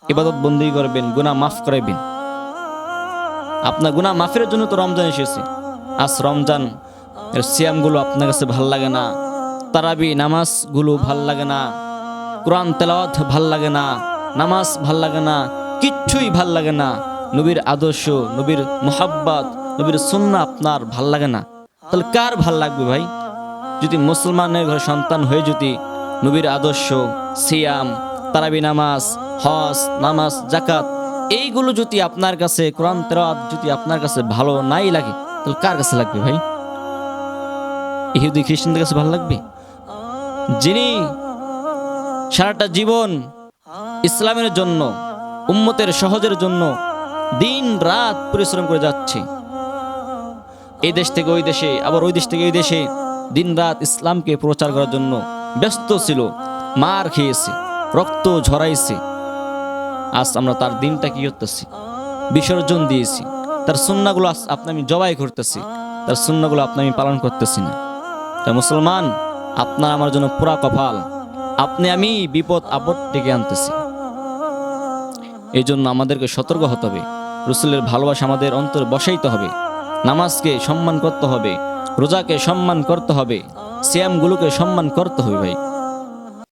ইবাদত বন্দী করবেন, গুনাহ মাফ করাইবেন। আপনার গুনাহ মাফের জন্য তো রমজান এসেছে। আজ রমজান এর সিয়ামগুলো আপনার কাছে ভাল লাগে না, তারাবি নামাজগুলো ভাল লাগে না, কোরআন তেলাওয়াত ভাল লাগে না, নামাজ ভাল লাগে না, কিচ্ছুই ভাল লাগে না, নবীর আদর্শ, নবীর মুহাব্বত, নবীর সুন্নাহ আপনার ভাল লাগে না, তাহলে কার ভাল লাগবে ভাই? যদি মুসলমানের ঘরে সন্তান হয়ে যদি নবীর আদর্শ, সিয়াম, তারাবি নামাজ, হজ, নামাজ, যাকাত এইগুলো যদি আপনার কাছে, কোরআন তেলাওয়াত যদি আপনার কাছে ভালো নাই লাগে, তাহলে কার কাছে লাগবে ভাই? ইহুদি খ্রিস্টানদের কাছে ভালো লাগবে? যিনি সারাটা জীবন ইসলামের জন্য, উম্মতের সহজের জন্য দিন রাত পরিশ্রম করে যাচ্ছে, এই দেশ থেকে ওই দেশে, আবার ওই দেশ থেকে এই দেশে দিন রাত ইসলামকে প্রচার করার জন্য ব্যস্ত ছিল, মার খেয়েছে, রক্ত ঝরাইছে, আজ আমরা তার দিনটা কি করতেছি? বিসর্জন দিয়েছি। তার সুন্নাহগুলো আপনি আমি জবাই করতেছি, তার সুন্নাহগুলো আপনি আমি পালন করতেছি না। তাই মুসলমান, আপনার আমার জন্য পুরা কপাল, আপনি আমি বিপদ আপদ ডেকে আনতেছি। এই জন্য আমাদেরকে সতর্ক হতে হবে, রাসূলের ভালোবাসা আমাদের অন্তরে বসাইতে হবে, নামাজকে সম্মান করতে হবে, রোজাকে সম্মান করতে হবে, সিয়ামগুলোকে সম্মান করতে হবে ভাই।